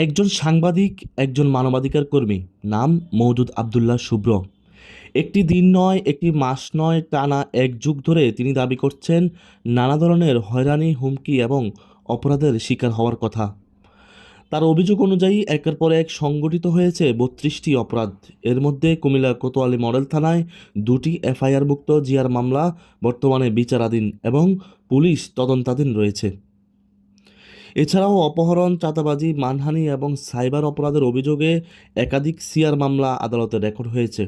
একজন সাংবাদিক, একজন মানবাধিকার কর্মী, নাম মওদুদ আবদুল্লাহ শুভ্র। একটি দিন নয়, একটি মাস নয়, টানা এক যুগ ধরে তিনি দাবি করছেন নানা ধরনের হয়রানি, হুমকি এবং অপরাধের শিকার হওয়ার কথা। তার অভিযোগ অনুযায়ী একের পর এক সংগঠিত হয়েছে ৩২টি অপরাধ। এর মধ্যে কুমিল্লা কোতোয়ালি মডেল থানায় ২টি এফআইআরভুক্ত জিআর মামলা বর্তমানে বিচারাধীন এবং পুলিশ তদন্তাধীন রয়েছে। এছাড়াও অপহরণ, চাঁদাবাজি, মানহানি এবং সাইবার অপরাধের অভিযোগে একাধিক সিআর মামলা আদালতে রেকর্ড হয়েছে।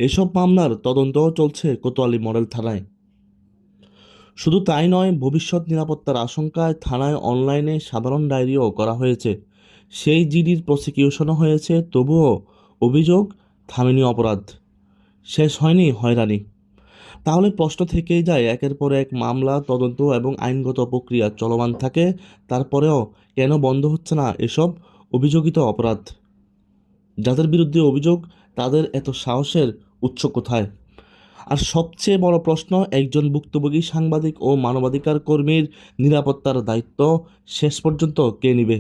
এসব মামলার তদন্তও চলছে কোতোয়ালি মডেল থানায়। শুধু তাই নয়, ভবিষ্যৎ নিরাপত্তার আশঙ্কায় থানায় অনলাইনে সাধারণ ডায়েরিও করা হয়েছে। সেই জিডির প্রসিকিউশনও হয়েছে, তবুও অভিযোগ থামেনি, অপরাধ শেষ হয়নি, হয়রানি। তাহলে প্রশ্ন থেকেই যায়, একের পর এক মামলা, তদন্ত এবং আইনগত প্রক্রিয়া চলমান থাকে, তারপরেও কেন বন্ধ হচ্ছে না এসব অভিযোগিত অপরাধ? যাদের বিরুদ্ধে অভিযোগ, তাদের এত সাহসের উৎস কোথায়? আর সবচেয়ে বড় প্রশ্ন, একজন ভুক্তভোগী সাংবাদিক ও মানবাধিকার কর্মীর নিরাপত্তার দায়িত্ব শেষ পর্যন্ত কে নেবে?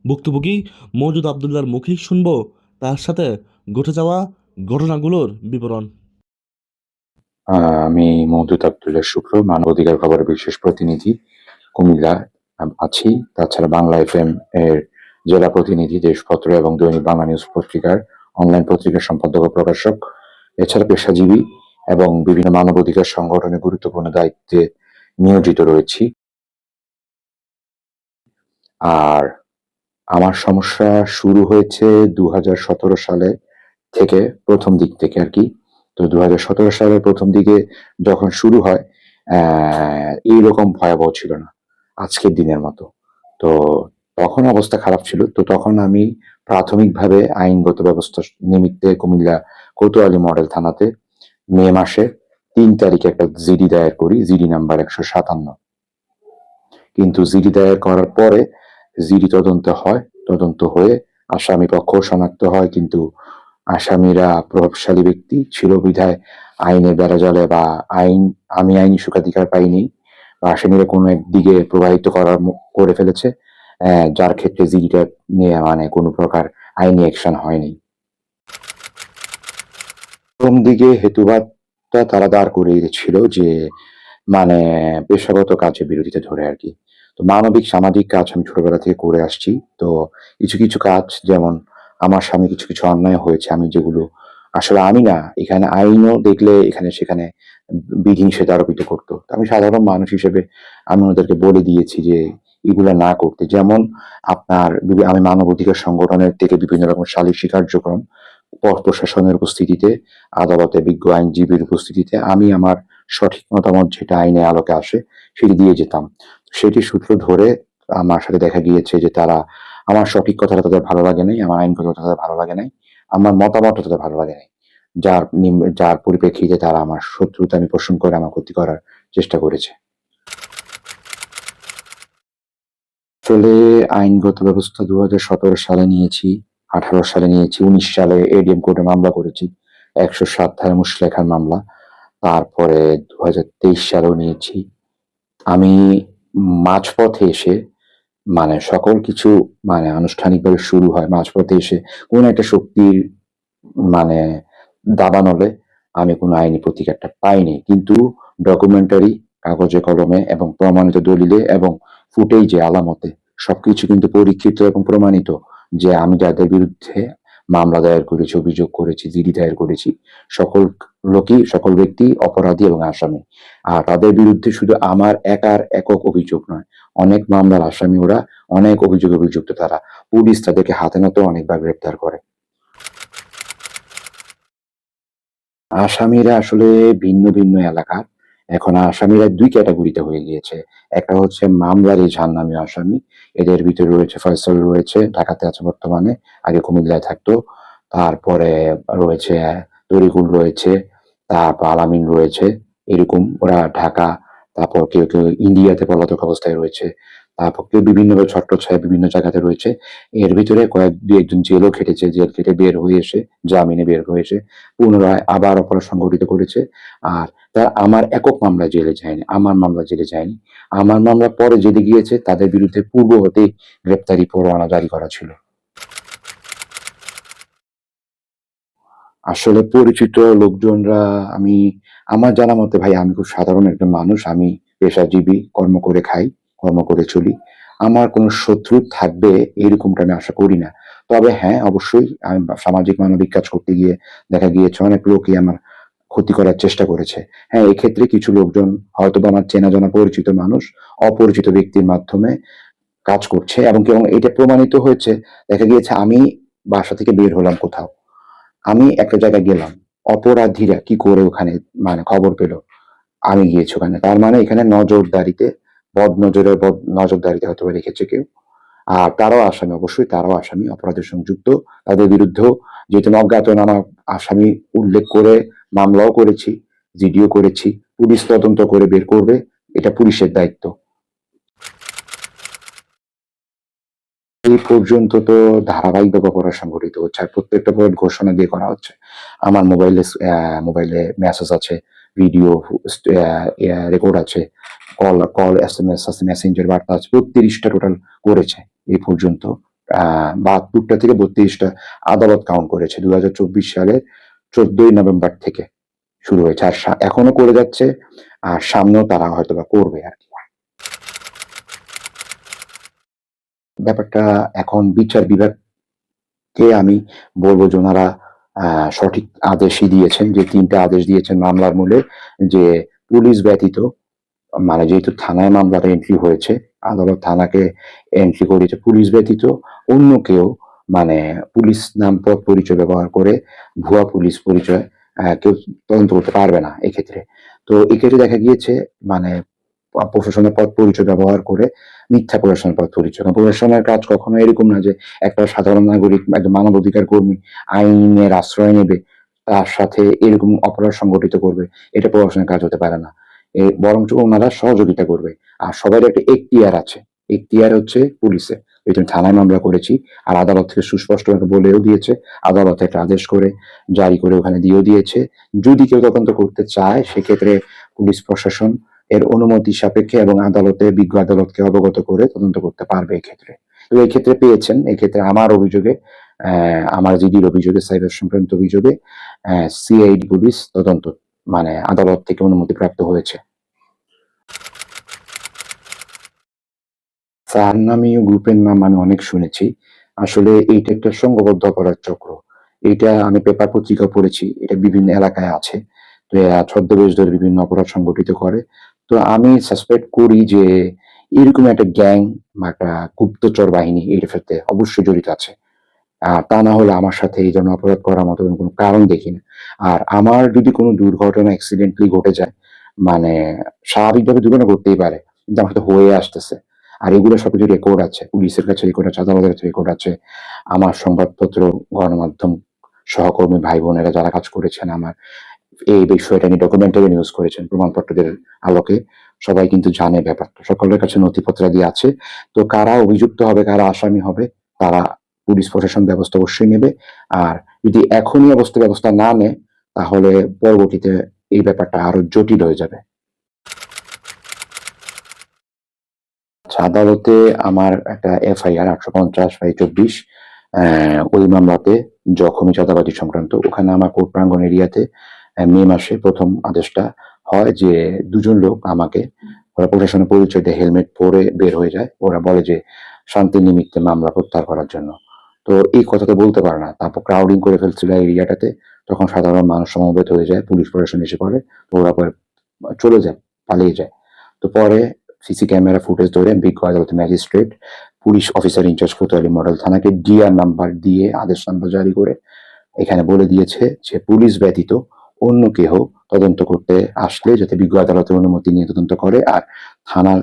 ভুক্তভোগী মওদুদ আবদুল্লাহর মুখেই শুনব তার সাথে ঘটে যাওয়া ঘটনাগুলোর বিবরণ। আমি মওদুদ আবদুল্লাহ শুভ্র, মানবাধিকার খবরের বিশেষ প্রতিনিধি, কুমিল্লা আছি। তাছাড়া বাংলা এফএম এর জেলা প্রতিনিধি, দেশপত্র এবং দৈনিক বাংলা নিউজ পত্রিকার অনলাইন পত্রিকার সম্পাদক ও প্রকাশক। এছাড়া পেশাজীবী এবং বিভিন্ন মানবাধিকার সংগঠনে গুরুত্বপূর্ণ দায়িত্বে নিয়োজিত রয়েছি। আর আমার সমস্যা শুরু হয়েছে ২০১৭ সালে থেকে, প্রথম দিক থেকে আর কি। তো ২০১৭ সালের প্রথম দিকে যখন শুরু হয়, এইরকম ভয়াবহ ছিল না আজকের দিনের মতো। তো তখন অবস্থা খারাপ ছিল। তো তখন আমি প্রাথমিকভাবে আইনগত ব্যবস্থা নিমিত্তে কুমিল্লা কোতোয়ালি মডেল থানাতে মে মাসের ৩ তারিখে একটা জিডি দায়ের করি, জিডি নাম্বার ১৫৭। কিন্তু জিডি দায়ের করার পরে জিডি তদন্ত হয়ে আসামি পক্ষ শনাক্ত হয়, কিন্তু আসামিরা প্রভাবশালী ব্যক্তি ছিল বিধায় আইনের বেড়াজালে বা আমি আইনি সুখাধিকার পাইনি, বা আসামিরা কোনো একদিকে প্রবাহিত করে ফেলেছে, যার ক্ষেত্রে জিডিটা নিয়ে মানে কোনো প্রকার আইনি অ্যাকশন হয়নি। প্রথম দিকে হেতুবাদটা তারা দাঁড় করিয়েছিল যে মানে পেশাগত কাজে বিরোধিতা ধরে আর কি। তো মানবিক সামাজিক কাজ আমি ছোটবেলা থেকে করে আসছি। তো কিছু কিছু কাজ, যেমন আমার সামনে কিছু কিছু অন্যায় হয়েছে, আমি যেগুলো আসলে আমি না, এখানে আইনও দেখলে এখানে সেখানে বিধিনিষেধ আরোপিত করতো। তো আমি সাধারণ মানুষ হিসেবে আমি ওদেরকে বলে দিয়েছি যে এগুলা না করতে। যেমন আমি মানবাধিকার সংগঠনের থেকে বিভিন্ন রকম সালিসি কার্যক্রম প্রশাসনের উপস্থিতিতে, আদালতে বিজ্ঞ আইনজীবীর উপস্থিতিতে আমি আমার সঠিক মতামত যেটা আইনের আলোকে আসে সেটি দিয়ে যেতাম। সেটি সূত্র ধরে আমার সাথে দেখা গিয়েছে যে তারা, আমার সঠিক কথাটা তাদের ভালো লাগে নাই, আমার আইনগত কথা তাদের ভালো লাগে নাই, আমার মতামতটা তাদের ভালো লাগে নাই। যার পরিপ্রেক্ষিতে তারা আমার শত্রুতা আমি পোষণ করে আমার ক্ষতি করার চেষ্টা করেছে। আসলে আইনগত ব্যবস্থা ২০১৭ সালে নিয়েছি, ১৮ সালে নিয়েছি, ১৯ সালে এডিএম কোর্টে মামলা করেছি, ১০৭ ধারা মুচলেখার মামলা। তারপরে ২০২৩ সালেও নিয়েছি। আমি মাঝপথে এসে মানে সকল কিছু মানে আনুষ্ঠানিকভাবে শুরু হয় মাঝপথে এসে কোন একটা শক্তির মানে দাবানলে আমি কোনো আইনি প্রতিকারটা পাইনি। কিন্তু ডকুমেন্টারি, কাগজে কলমে এবং প্রমাণিত দলিলে এবং ফুটেজে, আলামতে সবকিছু কিন্তু পরীক্ষিত এবং প্রমাণিত যে আমি যাদের বিরুদ্ধে মামলা দায়ের করেছি, অভিযোগ করেছি, জিডি দায়ের করেছি, সকল ব্যক্তি অপরাধী এবং আসামি। আর তাদের বিরুদ্ধে শুধু আমার একক অভিযোগ নয়, অনেক মামলার আসামি ওরা, অনেক অভিযোগে অভিযুক্ত তারা। পুলিশ তাদেরকে হাতে নাতেও অনেকবার গ্রেপ্তার করে। আসামিরা আসলে ভিন্ন ভিন্ন এলাকার। এখন আসামিরা ২ ক্যাটেগরিতে হয়ে গিয়েছে। একটা হচ্ছে মামলার জাহান্নামী আসামি। এদের ভিতরে রয়েছে ফয়সাল, রয়েছে, ঢাকাতে আছে বর্তমানে, আগে কুমিল্লায় থাকতো। তারপরে রয়েছে তরিকুল, রয়েছে, তারপর আলামিন রয়েছে। এরকম ওরা ঢাকা, তারপর কেউ ইন্ডিয়াতে পলাতক অবস্থায় রয়েছে। তারপর কেউ বিভিন্নভাবে ছত্রছায়ায় বিভিন্ন জায়গাতে রয়েছে। এর ভিতরে ২-১ জন জেলও খেটেছে। জেল খেটে বের হয়ে এসে, জামিনে বের হয়ে এসে পুনরায় আবার অপরাধ সংঘটিত করেছে। আর তা আমার একক মামলা জেলে যায়নি, আমার মামলা জেলে যায়নি। আমার মামলা পরে জেলে গিয়েছে, তাদের বিরুদ্ধে পূর্ব হতেই গ্রেপ্তারি পরোয়ানা জারি করা ছিল। আসলে পরিচিত লোকজনরা, আমি আমার জানা মতে ভাই আমি খুব সাধারণ একজন মানুষ। আমি পেশাজীবী, কর্ম করে খাই, কর্ম করে চলি। আমার কোনো শত্রু থাকবে এরকমটা আমি আশা করি না। তবে হ্যাঁ, অবশ্যই আমি সামাজিক মানবিক কাজ করতে গিয়ে দেখা গিয়েছে অনেক লোকই আমার ক্ষতি করার চেষ্টা করেছে। হ্যাঁ, এক্ষেত্রে কিছু লোকজন হয়তোবা আমার চেনা জানা পরিচিত মানুষ অপরিচিত ব্যক্তির মাধ্যমে কাজ করছে, এবং এটা প্রমাণিত হয়েছে। দেখা গিয়েছে আমি বাসা থেকে বের হলাম কোথাও, আমি একটা জায়গায় গেলাম, অপরাধীরা কি করে ওখানে মানে খবর পেল আমি গিয়েছি ওখানে, তার মানে এখানে নজরদারিতে, বদ নজরদারিতে হয়তো বা রেখেছে কেউ। আর তারাও আসামি, অবশ্যই তারাও আসামি, অপরাধের সংযুক্ত। তাদের বিরুদ্ধেও যেহেতু অজ্ঞাতনামা আসামি উল্লেখ করে মামলাও করেছি, জিডিও করেছি। পুলিশ তদন্ত করে বের করবে, এটা পুলিশের দায়িত্ব। এই পর্যন্ত তো ধারাবাহিকভাবে অপরাধ সংঘটিত হচ্ছে, আর প্রত্যেকটা অপরাধ ঘোষণা দিয়ে করা হচ্ছে। আমার মোবাইলে মেসেজ আছে, ভিডিও রেকর্ড আছে, কল কল SMS আছে, মেসেঞ্জার বার্তা আছে, 32টা টোটাল করেছে এই পর্যন্ত। 72টা থেকে 32টা আদালত কাউন্ট করেছে 2024 সালের 14ই নভেম্বর থেকে শুরু হয়েছে, আর এখনো করে যাচ্ছে, আর সামনেও তারা হয়তো বা করবে আর কি। ব্যাপারটা এখন বিচার বিভাগকে আমি বলবো যে ওনারা সঠিক আদেশই দিয়েছেন, যে 3টা আদেশ দিয়েছেন মামলার মূলে, যে পুলিশ ব্যতীত, মানে যেহেতু থানায় মামলাটা এন্ট্রি হয়েছে, আদালত থানাকে এন্ট্রি করেছে, পুলিশ ব্যতীত অন্য কেউ, মানে পুলিশ নাম পদ পরিচয় ব্যবহার করে ভুয়া পুলিশ পরিচয় কেউ তদন্ত করতে পারবে না এক্ষেত্রে। তো এক্ষেত্রে দেখা গিয়েছে মানে প্রশাসনের পদ পরিচয় ব্যবহার করে মিথ্যা প্রশাসনের পদ পরিচয়, কারণ প্রশাসনের কাজ কখনো এরকম না যে একটা সাধারণ নাগরিক, একজন মানবাধিকার কর্মী আইনের আশ্রয় নেবে, তার সাথে এরকম অপরাধ সংগঠিত করবে। এটা প্রশাসনের কাজ হতে পারে না। বরঞ্চ ওনারা সহযোগিতা করবে। আর সবারই একটা এখতিয়ার আছে, এখতিয়ার হচ্ছে পুলিশে। এই জন্য থানায় মামলা করেছি, আর আদালত থেকে সুস্পষ্ট বলেও দিয়েছে, আদালত একটা আদেশ করে জারি করে ওখানে দিয়েও দিয়েছে, যদি কেউ তদন্ত করতে চায় সেক্ষেত্রে পুলিশ প্রশাসন এর অনুমতি সাপেক্ষে এবং বিজ্ঞ আদালতকে অবগত করে তদন্ত করতে পারবে এক্ষেত্রে। তো এই ক্ষেত্রে পেয়েছেন, এক্ষেত্রে আমার অভিযোগে, আমার জিডির অভিযোগে, সাইবার সংক্রান্ত অভিযোগে সিআইডি পুলিশ তদন্ত মানে আদালত থেকে অনুমতি প্রাপ্ত হয়েছে। স্যার নামীয় গ্রুপের নাম আমি অনেক শুনেছি। আসলে এইটা একটা সংঘবদ্ধ অপরাধ চক্র। এইটা আমি পেপার পত্রিকা পড়েছি, এটা বিভিন্ন এলাকায় আছে। তো এরা ছদ্মবেশ ধরে বিভিন্ন অপরাধ সংগঠিত করে। তো আমি সাসপেক্ট করি যে এরকম একটা গ্যাং বা একটা গুপ্তচর বাহিনী এর সাথে অবশ্যই জড়িত আছে। তা না হলে আমার সাথে এই ধরনের অপরাধ করার মতো কোনো কারণ দেখি না। আর আমার যদি কোনো দুর্ঘটনা অ্যাক্সিডেন্টালি ঘটে যায়, মানে স্বাভাবিকভাবে দুর্ঘটনা ঘটতেই পারে, কিন্তু আমার সাথে হয়ে আসতেছে। আর এগুলো সবকিছু রেকর্ড আছে, পুলিশের কাছে রেকর্ড আছে, আদালতের কাছে রেকর্ড আছে। আমার সংবাদপত্র, গণমাধ্যম সহকর্মী ভাই বোনেরা যারা কাজ করেছেন আমার এই বিষয়টা নিয়ে ডকুমেন্টারি নিউজ করেছেন, প্রমাণপত্রদের আলোকে সবাই কিন্তু জানে ব্যাপারটা। সকলের কাছে নথিপত্রাদি আছে। তো কারা অভিযুক্ত হবে, কারা আসামি হবে, তারা পুলিশ প্রশাসন ব্যবস্থা অবশ্যই নেবে। আর যদি এখনই ব্যবস্থা না নেয়, তাহলে পরবর্তীতে এই ব্যাপারটা আরো জটিল হয়ে যাবে। আচ্ছা, আদালতে আমার একটা FIR 850/24, ওই মামলাতে জখমি চাঁদাবাজি সংক্রান্ত, ওখানে আমার কোর্ট প্রাঙ্গণ এরিয়াতে মে মাসে প্রথম আদেশটা হয় যে দুজন লোক আমাকে, ওরা প্রশাসনের পরিচয় দিয়ে হেলমেট পরে বের হয়ে যায়। ওরা বলে যে শান্তি নিমিত্তে মামলা প্রত্যাহার করার জন্য। তো এই কথা তো বলতে পারে না, তারপর ক্রাউডিং করে ফেলছিল এরিয়াটাতে। তখন সাধারণ মানুষ সমবেত হয়ে যায়, পুলিশ প্রশাসন এসে পড়ে। তো ওরা পরে চলে যায়, পালিয়ে যায়। তো পরে সিসি ক্যামেরা ফুটেজ ধরে বিজ্ঞ আদালতের magistrate police officer in charge Kotwali model থানাকে ডিআর নাম্বার দিয়ে আদেশ নাম্বার জারি করে এখানে বলে দিয়েছে যে পুলিশ ব্যতীত অন্য কেহ তদন্ত করতে আসলে যাতে বিজ্ঞ আদালতের অনুমতি নিয়ে তদন্ত করে, আর থানার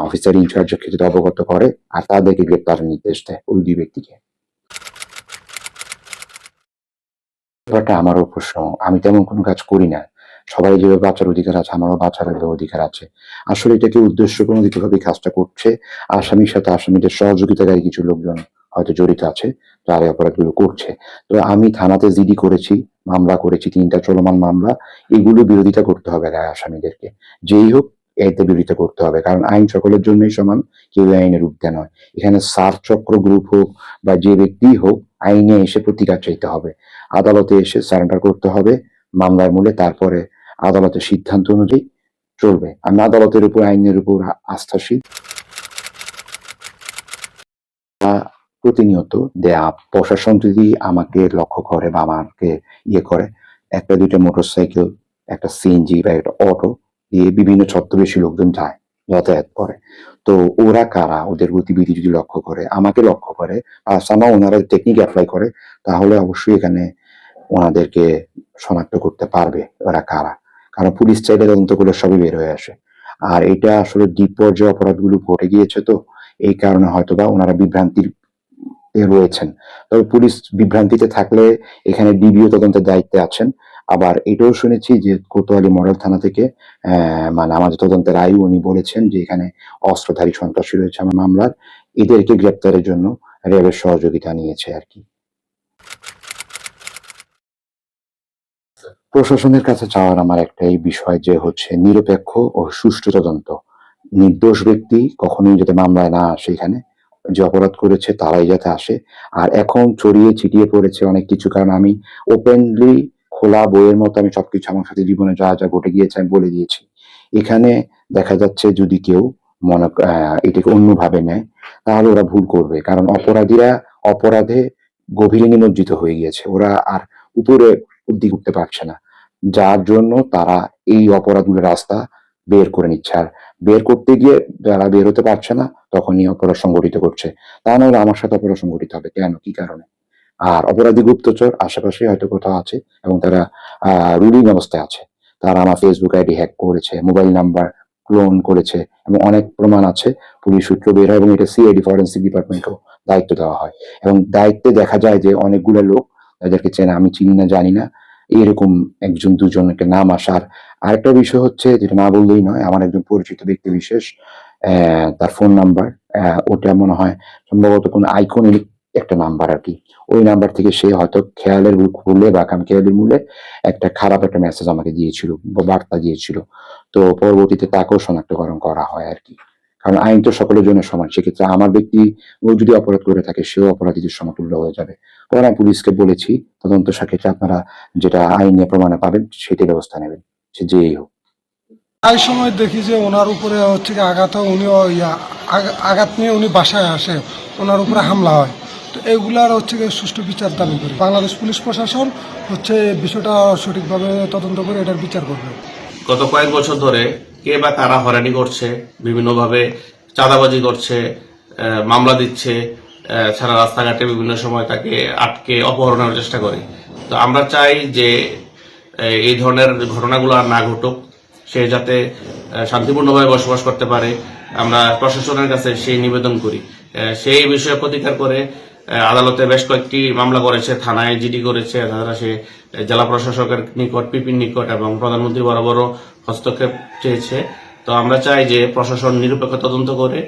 অফিসার ইনচার্জকে যাতে অবগত করে, আর তাদেরকে গ্রেপ্তারের নির্দেশ দেয় ওই দুই ব্যক্তিকে। ব্যাপারটা আমারও প্রশ্ন, আমি তেমন কোনো কাজ করি না। সবাই যেভাবে বাঁচার অধিকার আছে, আমারও বাঁচার অধিকার আছে। আসলে এটাকে উদ্দেশ্য প্রণোদিতভাবে কাজটা করছে আসামির সাথে আসামিদের সহযোগিতাকারী কিছু লোকজন, হয়তো জড়িত আছে, যারা এই অপরাধগুলো করছে। তো আমি থানাতে জিডি করেছি, মামলা করেছি, 3টা চলমান মামলা। এগুলো বিরোধিতা করতে হবে রায় আসামিদেরকে, যেই হোক এতে বিরোধিতা করতে হবে, কারণ আইন সকলের জন্যই সমান, কেউ আইনের ঊর্ধ্বে নয়। এখানে সার চক্র গ্রুপ হোক বা যে ব্যক্তি হোক, আইনে এসে প্রতিকার চাইতে হবে, আদালতে এসে সারেন্ডার করতে হবে মামলার মূলে, তারপরে আদালতের সিদ্ধান্ত অনুযায়ী চলবে। আমি আদালতের উপর, আইনের উপর আস্থাশীল। প্রতিনিয়ত দেয়া প্রশাসন যদি আমাকে লক্ষ্য করে বা আমাকে করে, একটা দুইটা মোটরসাইকেল, একটা সিএনজি বা একটা অটো দিয়ে বিভিন্ন ছদ্মবেশী লোকজন যায়, যাতায়াত করে। তো ওরা কারা, ওদের গতিবিধি যদি লক্ষ্য করে, আমাকে লক্ষ্য করে, আর সামা ওনারা টেকনিক অ্যাপ্লাই করে, তাহলে অবশ্যই এখানে ওনাদেরকে শনাক্ত করতে পারবে ওরা কারা। কারণ পুলিশ চাইলে তদন্ত করলে সবই বের হয়ে আসে। আর এটা আসলে ডিপ পর্যায়ে অপরাধগুলো ঘটে গিয়েছে, তো এই কারণে হয়তোবা ওনারা বিভ্রান্তির রয়েছেন। তবে পুলিশ বিভ্রান্তিতে থাকলে এখানে ডিবিও তদন্তের দায়িত্বে আছেন। আবার এটাও শুনেছি যে কোতোয়ালি মডেল থানা থেকে মানে আমাদের তদন্তের আয়ু উনি বলেছেন যে এখানে অস্ত্রধারী সন্ত্রাসী রয়েছে আমার মামলার, এদেরকে গ্রেপ্তারের জন্য র্যাবের সহযোগিতা নিয়েছে আর কি। প্রশাসনের কাছে চাওয়ার আমার একটাই বিষয়, যে হচ্ছে নিরপেক্ষ ও সুষ্ঠু তদন্ত। নির্দোষ ব্যক্তি কখনোই যাতে মামলায় না আসে, এখানে যে অপরাধ করেছে তারাই যাতে আসে। আর এখন ছড়িয়ে ছিটিয়ে পড়েছে অনেক কিছু, কারণ আমি ওপেনলি খোলা বইয়ের মতো আমি সবকিছু আমার সাথে জীবনে যা যা ঘটে গিয়েছে আমি বলে দিয়েছি। এখানে দেখা যাচ্ছে যদি কেউ এটাকে অন্যভাবে নেয়, তাহলে ওরা ভুল করবে, কারণ অপরাধীরা অপরাধে গভীরে নিমজ্জিত হয়ে গিয়েছে, ওরা আর উপরে উদ্দিক উঠতে পারছে না, যার জন্য তারা এই অপরাধগুলোর রাস্তা বের করে নিচ্ছে। আর বের করতে গিয়ে যারা বের হতে পারছে না, তখনই অপরাধ সংগঠিত করছে। তা নাহলে আমার সাথে অপরাধ সংগঠিত হবে কেন, কি কারণে? আর অপরাধী গুপ্তচর আশেপাশে হয়তো কোথাও আছে, এবং তারা রুলিং অবস্থায় আছে। তারা আমার ফেসবুক আইডি হ্যাক করেছে, মোবাইল নাম্বার ক্লোন করেছে, এবং অনেক প্রমাণ আছে, পুলিশ সূত্র বের হয়, এবং এটা সিআইডি ফরেন্সিক ডিপার্টমেন্টও দায়িত্ব দেওয়া হয়। এবং দায়িত্বে দেখা যায় যে অনেকগুলো লোক, যাদেরকে চেনা আমি চিনি না জানি না, এরকম একজন দুজনকে নাম আসার। আরেকটা বিষয় হচ্ছে, যেটা না বললেই নয়, আমার একজন পরিচিত ব্যক্তি বিশেষ, তার ফোন নাম্বার, ওটা মনে হয় সম্ভবত কোনো আইকনিক একটা নাম্বার আর কি। ওই নাম্বার থেকে সে হয়তো খেয়ালের ভুলে বা খেয়ালের মূলে একটা খারাপ একটা মেসেজ আমাকে দিয়েছিল বা বার্তা দিয়েছিল। তো পরবর্তীতে তাকেও শনাক্তকরণ করা হয় আর কি। কারণ আইন তো সকলের জন্য সমান, সেক্ষেত্রে আমার ব্যক্তি ও যদি অপরাধ করে থাকে, সেও অপরাধীদের সমতুল্য হয়ে যাবে। তখন আমি পুলিশকে বলেছি, তদন্ত সাক্ষেত্রে আপনারা যেটা আইনে প্রমাণে পাবেন সেটাই ব্যবস্থা নেবেন, সে যেই হোক। প্রায় সময় দেখি যে ওনার উপরে হচ্ছে কি আঘাত হয়, আঘাত নিয়ে উনি বাসায় আসে, ওনার উপরে হামলা হয়। তো এগুলার হচ্ছে কি সুষ্ঠু বিচার দাবি করি। বাংলাদেশ পুলিশ প্রশাসন হচ্ছে এই বিষয়টা সঠিকভাবে তদন্ত করে এটার বিচার করবে। গত কয়েক বছর ধরে কে বা কারা হয়রানি করছে, বিভিন্নভাবে চাঁদাবাজি করছে, মামলা দিচ্ছে, সারা রাস্তাঘাটে বিভিন্ন সময় তাকে আটকে অপহরণের চেষ্টা করে। তো আমরা চাই যে এই ধরনের ঘটনাগুলো আর না ঘটুক, সে যাতে শান্তিপূর্ণভাবে বসবাস করতে পারে। আমরা প্রশাসনের কাছে সেই নিবেদন করি, সেই বিষয়ে প্রতিকার করে আদালতে বেশ কয়েকটি মামলা করেছে, থানায় জিডি করেছে, তাছাড়া সে জেলা প্রশাসকের নিকট, পিপির নিকট এবং প্রধানমন্ত্রী বরাবরও হস্তক্ষেপ চেয়েছে। তো আমরা চাই যে প্রশাসন নিরপেক্ষ তদন্ত করে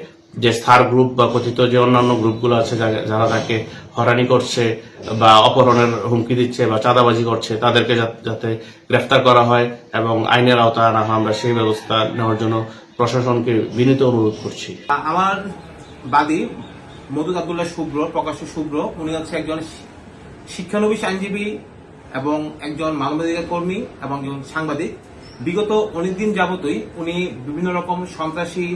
যে স্থার গ্রুপ বা কথিত যে অন্যান্য গ্রুপগুলো আছে যারা তাকে হয়রানি করছে বা অপহরণের হুমকি দিচ্ছে বা চাঁদাবাজি করছে, তাদেরকে যাতে গ্রেফতার করা হয় এবং আইনের আওতায় আনা হয়, আমরা সেই ব্যবস্থা নেওয়ার জন্য প্রশাসনকে বিনীত অনুরোধ করছি। আমার বাদী মওদুদ আব্দুল্লাহ শুভ্র, প্রকাশ্য শুভ্র, উনি হচ্ছে একজন শিক্ষানবিশ আইনজীবী এবং একজন মানবাধিকার কর্মী এবং একজন সাংবাদিক। বিগত অনেকদিন যাবতই উনি বিভিন্ন রকম সন্ত্রাসী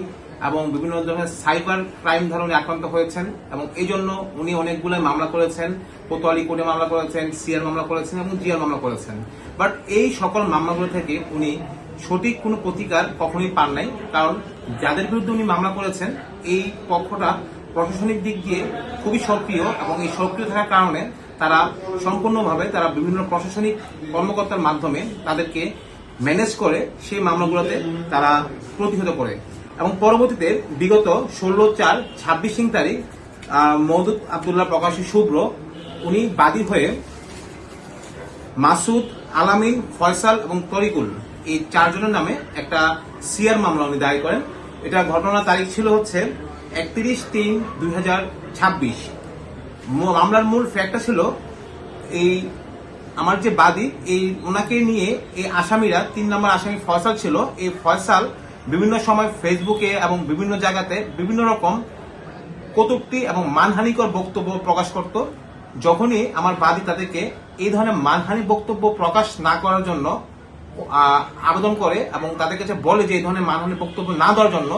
এবং বিভিন্ন ধরনের সাইবার ক্রাইম ধরনের আক্রান্ত হয়েছেন, এবং এই জন্য উনি অনেকগুলো মামলা করেছেন, কোতোয়ালি কোর্টে মামলা করেছেন, সিআর মামলা করেছেন এবং জিআর মামলা করেছেন। বাট এই সকল মামলাগুলো থেকে উনি সঠিক কোনো প্রতিকার কখনোই পান নাই, কারণ যাদের বিরুদ্ধে উনি মামলা করেছেন এই পক্ষটা প্রশাসনিক দিক দিয়ে খুবই সক্রিয়, এবং এই সক্রিয় থাকার কারণে তারা সম্পূর্ণভাবে তারা বিভিন্ন প্রশাসনিক কর্মকর্তার মাধ্যমে তাদেরকে ম্যানেজ করে সেই মামলাগুলোতে তারা প্রতিহত করে। এবং পরবর্তীতে বিগত 16/4/26 তারিখ মওদুদ আব্দুল্লাহ প্রকাশ্য শুভ্র উনি বাদী হয়ে মাসুদ, আলামিন, ফয়সাল এবং তরিকুল এই চারজনের নামে একটা সিআর মামলা উনি দায়ের করেন। এটা ঘটনার তারিখ ছিল হচ্ছে 31/3/2026। মামলার মূল ফ্যাক্টটা ছিল এই আমার যে বাদী এই ওনাকে নিয়ে এই আসামিরা 3 নম্বর আসামি ফয়সাল ছিল। এই ফয়সাল বিভিন্ন সময় ফেসবুকে এবং বিভিন্ন জায়গাতে বিভিন্ন রকম কটূক্তি এবং মানহানিকর বক্তব্য প্রকাশ করত। যখনই আমার বাদী তাদেরকে এই ধরনের মানহানি বক্তব্য প্রকাশ না করার জন্য আবেদন করে এবং তাদের কাছে বলে যে এই ধরনের মানহানি বক্তব্য না দেওয়ার জন্য,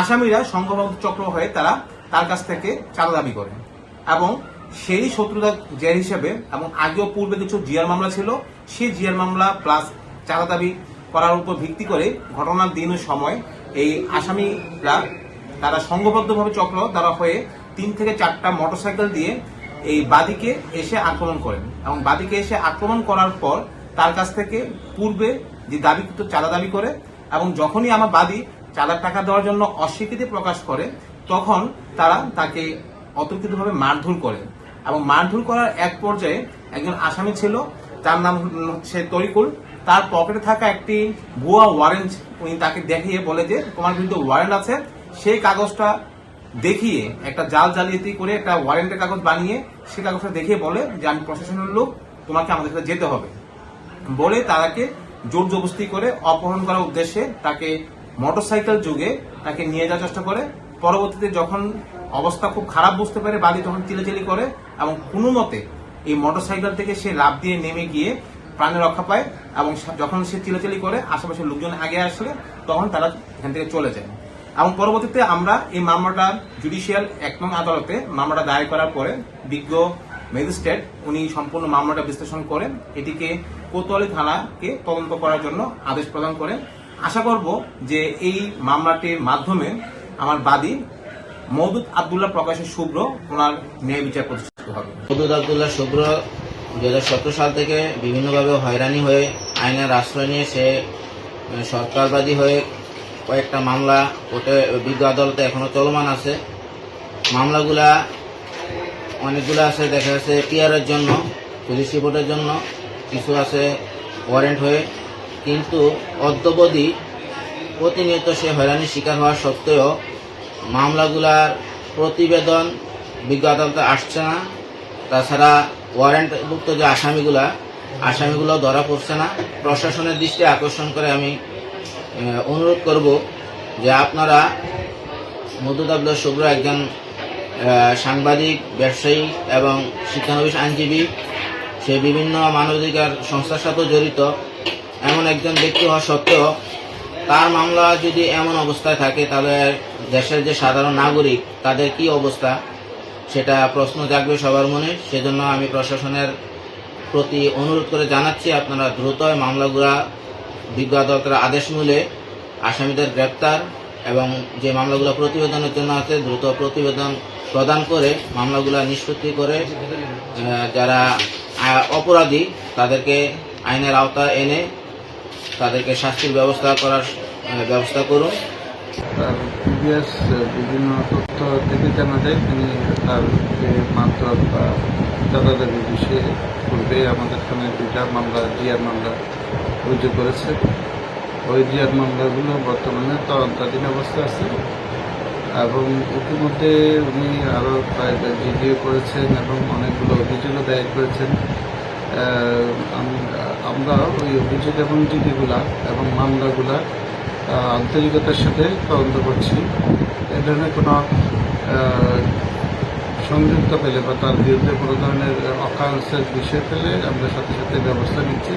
আসামিরা সংঘবদ্ধ চক্র হয়ে তারা তার কাছ থেকে চাঁদা দাবি করে এবং সেই শত্রুতা জের হিসেবে এবং আগেও পূর্বে কিছু জিআর মামলা ছিল, সেই জিআর মামলা প্লাস চাঁদা দাবি করার উপর ভিত্তি করে ঘটনার দিন ও সময় এই আসামিরা তারা সংঘবদ্ধভাবে চক্র দ্বারা হয়ে 3 থেকে 4টা মোটরসাইকেল দিয়ে এই বাদীকে এসে আক্রমণ করেন এবং বাদীকে এসে আক্রমণ করার পর তার কাছ থেকে পূর্বে যে দাবিকৃত চাঁদা দাবি করে এবং যখনই আমার বাদী চাঁদার টাকা দেওয়ার জন্য অস্বীকৃতি প্রকাশ করে তখন তারা তাকে অতর্কিতভাবে মারধর করে এবং মারধর করার এক পর্যায়ে একজন আসামি ছিল, তার নাম হচ্ছে তরিকুল। তার পকেটে থাকা একটি ভুয়া ওয়ারেন্ট উনি তাকে দেখিয়ে বলে যে তোমার বিরুদ্ধে ওয়ারেন্ট আছে। সেই কাগজটা দেখিয়ে একটা জাল জালিয়াতি করে একটা ওয়ারেন্টের কাগজ বানিয়ে সেই কাগজটা দেখিয়ে বলে যে আমি প্রশাসনের লোক, তোমাকে আমাদের সাথে যেতে হবে বলে তাকে জোর জবরদস্তি করে অপহরণ করার উদ্দেশ্যে তাকে মোটরসাইকেল যুগে তাকে নিয়ে যাওয়ার চেষ্টা করে। পরবর্তীতে যখন অবস্থা খুব খারাপ বুঝতে পারে বাদী তখন চিলাচিলি করে এবং কোনো মতে এই মোটরসাইকেল থেকে সে লাফ দিয়ে নেমে গিয়ে প্রাণে রক্ষা পায় এবং যখন সে চিলাচিলি করে আশেপাশের লোকজন আগে আসলে তখন তারা এখান থেকে চলে যায় এবং পরবর্তীতে আমরা এই মামলাটা জুডিশিয়াল 1 নং আদালতে মামলাটা দায়ের করার পরে বিজ্ঞ ম্যাজিস্ট্রেট উনি সম্পূর্ণ মামলাটা বিশ্লেষণ করেন, এটিকে কোতোয়ালি থানাকে তদন্ত করার জন্য আদেশ প্রদান করেন। আশা করব যে এই মামলাটির মাধ্যমে আমার বাদী মওদুদ আব্দুল্লাহ প্রকাশের শুভ্র ওনার ন্যায় বিচার প্রতিষ্ঠিত হবে। মওদুদ আব্দুল্লাহ শুভ্র 2017 সাল থেকে বিভিন্নভাবে হয়রানি হয়ে আইনের আশ্রয় নিয়ে সে সরকারবাদী হয়ে কয়েকটা মামলা কোর্টে বিজ্ঞ আদালতে এখনো চলমান আছে। মামলাগুলা অনেকগুলো আছে, দেখা যাচ্ছে টিআরের জন্য, পুলিশ রিপোর্টের জন্য, কিছু আছে ওয়ারেন্ট হয়ে, কিন্তু অদ্যাবধি প্রতিনিয়ত সে হয়রানির শিকার হওয়া সত্ত্বেও মামলাগুলার প্রতিবেদন বিজ্ঞ আদালতে আসছে না। তাছাড়া ওয়ারেন্টভুক্ত যে আসামিগুলো ধরা পড়ছে না। প্রশাসনের দৃষ্টি আকর্ষণ করে আমি অনুরোধ করব যে আপনারা মওদুদ আব্দুল্লাহ শুভ্র একজন সাংবাদিক, ব্যবসায়ী এবং শিক্ষানবিশ আইনজীবী, সে বিভিন্ন মানবাধিকার সংস্থার সাথে জড়িত এমন একজন ব্যক্তি হওয়া সত্ত্বেও তার মামলা যদি এমন অবস্থায় থাকে তাহলে দেশের যে সাধারণ নাগরিক তাদের কি অবস্থা সেটা প্রশ্ন জাগবে সবার মনে। সেজন্য আমি প্রশাসনের প্রতি অনুরোধ করে জানাচ্ছি আপনারা দ্রুত মামলাগুলা বিজ্ঞ আদালতের আদেশ মূলে আসামিদের গ্রেপ্তার এবং যে মামলাগুলো প্রতিবেদনের জন্য আছে দ্রুত প্রতিবেদন প্রদান করে মামলাগুলা নিষ্পত্তি করে যারা অপরাধী তাদেরকে আইনের আওতায় এনে তাদেরকে শাস্তির ব্যবস্থা করার ব্যবস্থা করুন। প্রিভিয়াস বিভিন্ন তথ্য থেকে জানা যায় তিনি তার যে মাত্রার বা চাঁদাদারির বিষয়ে পূর্বে আমাদের থানায় 2টা মামলা জিআর মামলা রুজু করেছে। ওই জিআর মামলাগুলো বর্তমানে তদন্তাধীন অবস্থা আছে এবং ইতিমধ্যে উনি আরও প্রায় জিডিও করেছেন এবং অনেকগুলো অভিযোগও দায়ের করেছেন। আমরা ওই অভিযোগ এবং জিডিগুলা এবং মামলাগুলা আন্তরিকতার সাথে তদন্ত করছি। এ ধরনের কোনো সংযুক্ত পেলে বা তার বিরুদ্ধে কোনো ধরনের অকারেন্সের বিষয় পেলে আমরা সাথে সাথে ব্যবস্থা নিচ্ছি।